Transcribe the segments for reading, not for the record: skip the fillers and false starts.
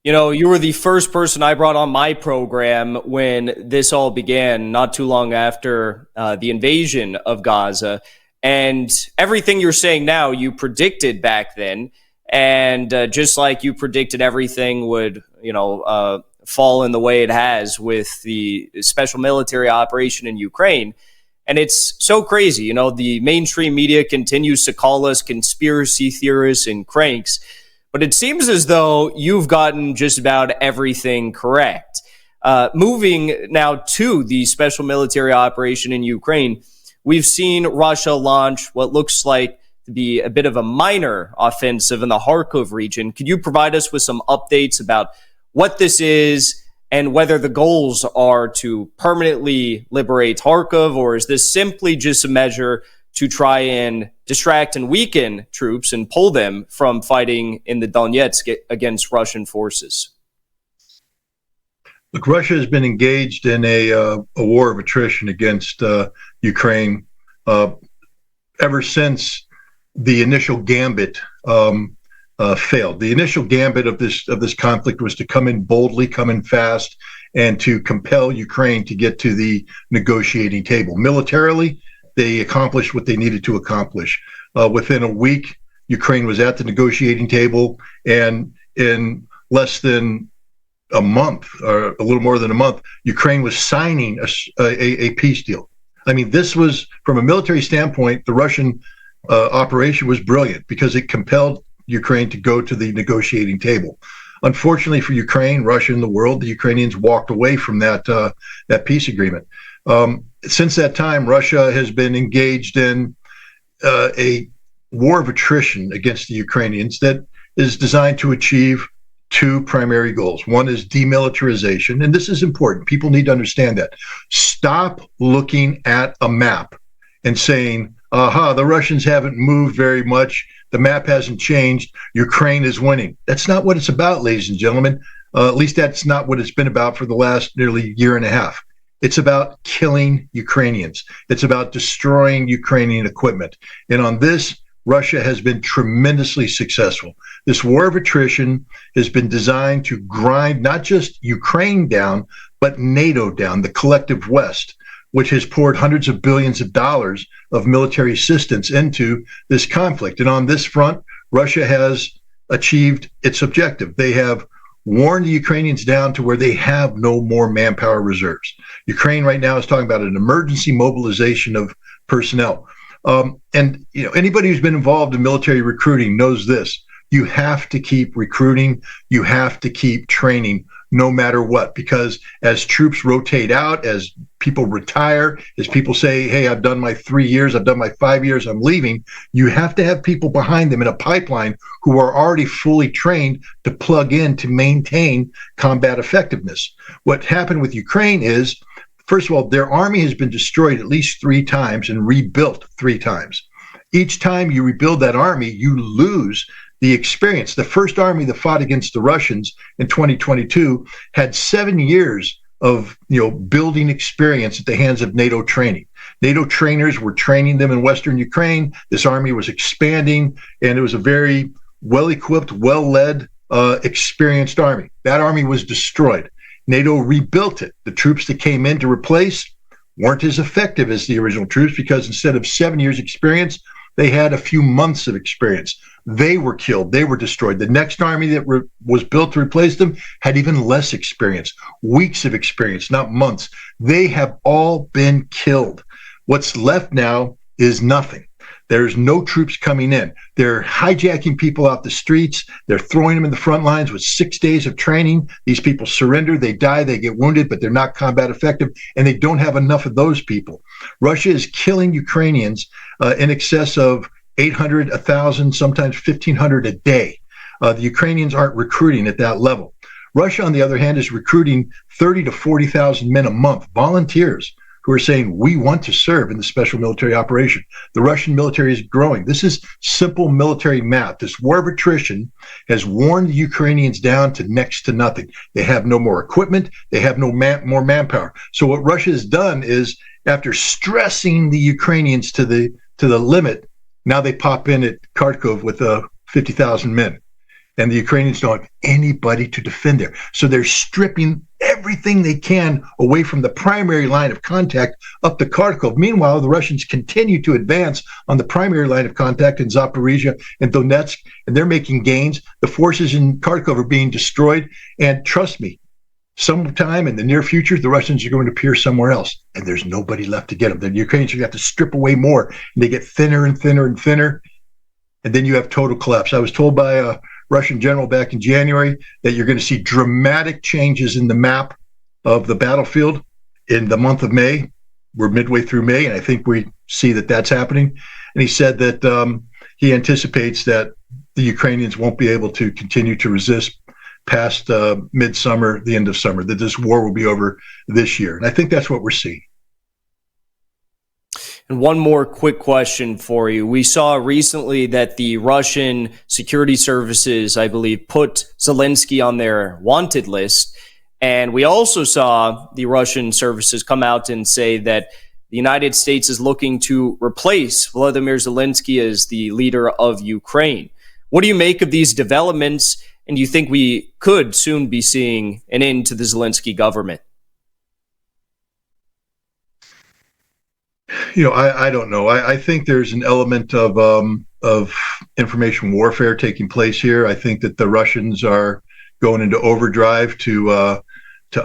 You were the first person I brought on my program when this all began, not too long after the invasion of Gaza. And everything you're saying now, you predicted back then. And just like you predicted everything would, fall in the way it has with the special military operation in Ukraine. And it's so crazy. The mainstream media continues to call us conspiracy theorists and cranks. But it seems as though you've gotten just about everything correct. Moving now to the special military operation in Ukraine, we've seen Russia launch what looks like to be a bit of a minor offensive in the Kharkov region. Could you provide us with some updates about what this is and whether the goals are to permanently liberate Kharkov, or is this simply just a measure to try and distract and weaken troops and pull them from fighting in the Donetsk against Russian forces? Look, Russia has been engaged in a war of attrition against Ukraine ever since the initial gambit failed. The initial gambit of this conflict was to come in boldly, come in fast, and to compel Ukraine to get to the negotiating table. Militarily, they accomplished what they needed to accomplish. Within a week, Ukraine was at the negotiating table, and in less than a month, or a little more than a month, Ukraine was signing a peace deal. I mean, this was, from a military standpoint, the Russian operation was brilliant because it compelled Ukraine to go to the negotiating table. Unfortunately for Ukraine, Russia, and the world, the Ukrainians walked away from that peace agreement. Since that time, Russia has been engaged in a war of attrition against the Ukrainians that is designed to achieve two primary goals. One is demilitarization, and this is important. People need to understand that. Stop looking at a map and saying, aha, the Russians haven't moved very much. The map hasn't changed. Ukraine is winning. That's not what it's about, ladies and gentlemen. At least that's not what it's been about for the last nearly year and a half. It's about killing Ukrainians. It's about destroying Ukrainian equipment. And on this, Russia has been tremendously successful. This war of attrition has been designed to grind not just Ukraine down, but NATO down, the collective West, which has poured hundreds of billions of dollars of military assistance into this conflict. And on this front, Russia has achieved its objective. They have worn the Ukrainians down to where they have no more manpower reserves. Ukraine right now is talking about an emergency mobilization of personnel. And anybody who's been involved in military recruiting knows this. You have to keep recruiting. You have to keep training no matter what, because as troops rotate out, as people retire, as people say, hey, I've done my 3 years, I've done my 5 years, I'm leaving, you have to have people behind them in a pipeline who are already fully trained to plug in to maintain combat effectiveness. What happened with Ukraine is, first of all, their army has been destroyed at least 3 times and rebuilt 3 times. Each time you rebuild that army, you lose the experience. The first army that fought against the Russians in 2022 had 7 years of building experience at the hands of NATO training. NATO trainers were training them in Western Ukraine. This army was expanding, and it was a very well-equipped, well-led, experienced army. That army was destroyed. NATO rebuilt it. The troops that came in to replace weren't as effective as the original troops because instead of 7 years experience, they had a few months of experience. They were killed. They were destroyed. The next army that was built to replace them had even less experience, weeks of experience, not months. They have all been killed. What's left now is nothing. There's no troops coming in. They're hijacking people off the streets. They're throwing them in the front lines with 6 days of training. These people surrender. They die. They get wounded, but they're not combat effective, and they don't have enough of those people. Russia is killing Ukrainians in excess of 800, 1,000, sometimes 1,500 a day. The Ukrainians aren't recruiting at that level. Russia, on the other hand, is recruiting 30 to 40,000 men a month, volunteers who are saying, we want to serve in the special military operation. The Russian military is growing. This is simple military math. This war of attrition has worn the Ukrainians down to next to nothing. They have no more equipment. They have no more manpower. So what Russia has done is, after stressing the Ukrainians to the limit, now they pop in at Kharkov with 50,000 men. and the Ukrainians don't have anybody to defend there. So they're stripping everything they can away from the primary line of contact up to Kharkov. Meanwhile, the Russians continue to advance on the primary line of contact in Zaporizhia and Donetsk, and they're making gains. The forces in Kharkov are being destroyed, and trust me, sometime in the near future, the Russians are going to appear somewhere else, and there's nobody left to get them. The Ukrainians are going to have to strip away more, and they get thinner and thinner and thinner, and then you have total collapse. I was told by a Russian general back in January that you're going to see dramatic changes in the map of the battlefield in the month of May. We're midway through May, and I think we see that that's happening. And he said that he anticipates that the Ukrainians won't be able to continue to resist past midsummer, the end of summer, that this war will be over this year. And I think that's what we're seeing. And one more quick question for you. We saw recently that the Russian security services, I believe, put Zelensky on their wanted list. And we also saw the Russian services come out and say that the United States is looking to replace Volodymyr Zelensky as the leader of Ukraine. What do you make of these developments? And do you think we could soon be seeing an end to the Zelensky government? I don't know. I think there's an element of information warfare taking place here. I think that the Russians are going into overdrive to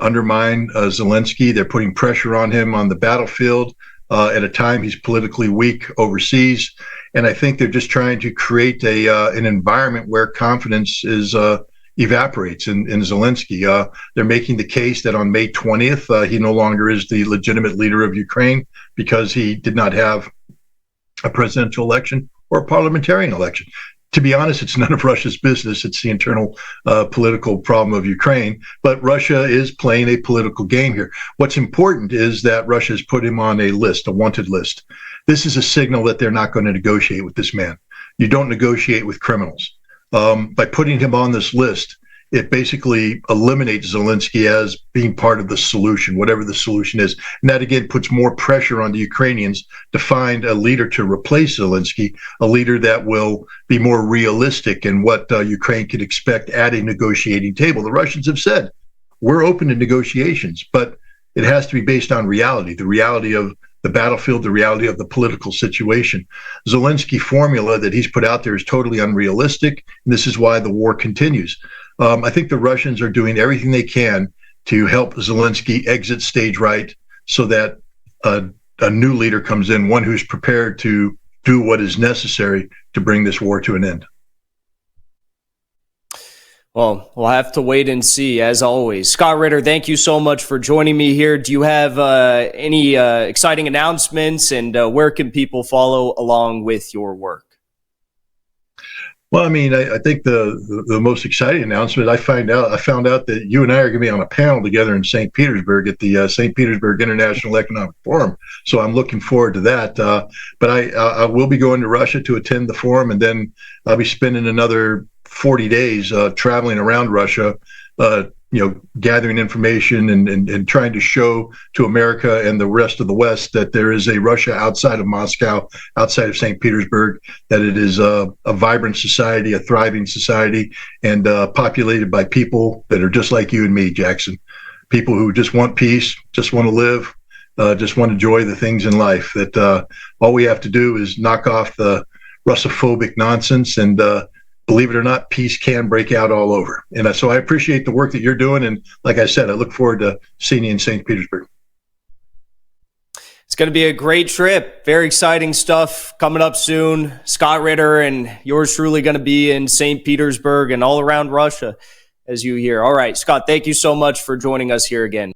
undermine Zelensky. They're putting pressure on him on the battlefield at a time he's politically weak overseas, and I think they're just trying to create an environment where confidence is evaporates in Zelensky. They're making the case that on May 20th, he no longer is the legitimate leader of Ukraine because he did not have a presidential election or a parliamentarian election. To be honest, it's none of Russia's business. It's the internal political problem of Ukraine. But Russia is playing a political game here. What's important is that Russia has put him on a list, a wanted list. This is a signal that they're not going to negotiate with this man. You don't negotiate with criminals. By putting him on this list, it basically eliminates Zelensky as being part of the solution, whatever the solution is. And that, again, puts more pressure on the Ukrainians to find a leader to replace Zelensky, a leader that will be more realistic in what Ukraine could expect at a negotiating table. The Russians have said, we're open to negotiations, but it has to be based on reality, the reality of the battlefield, the reality of the political situation. Zelensky formula that he's put out there is totally unrealistic, and this is why the war continues. I think the Russians are doing everything they can to help Zelensky exit stage right so that a new leader comes in, one who's prepared to do what is necessary to bring this war to an end. Well, we'll have to wait and see, as always. Scott Ritter, thank you so much for joining me here. Do you have any exciting announcements, and where can people follow along with your work? Well, I mean, I think the most exciting announcement, I found out that you and I are going to be on a panel together in St. Petersburg at the St. Petersburg International Economic Forum. So I'm looking forward to that. But I will be going to Russia to attend the forum, and then I'll be spending another 40 days traveling around Russia, gathering information and trying to show to America and the rest of the West that there is a Russia outside of Moscow, outside of St. Petersburg, that it is a vibrant society, a thriving society, and populated by people that are just like you and me, Jackson. People who just want peace, just want to live, just want to enjoy the things in life. That all we have to do is knock off the Russophobic nonsense, and believe it or not, peace can break out all over. And so I appreciate the work that you're doing. And like I said, I look forward to seeing you in St. Petersburg. It's going to be a great trip. Very exciting stuff coming up soon. Scott Ritter and yours truly going to be in St. Petersburg and all around Russia, as you hear. All right, Scott, thank you so much for joining us here again.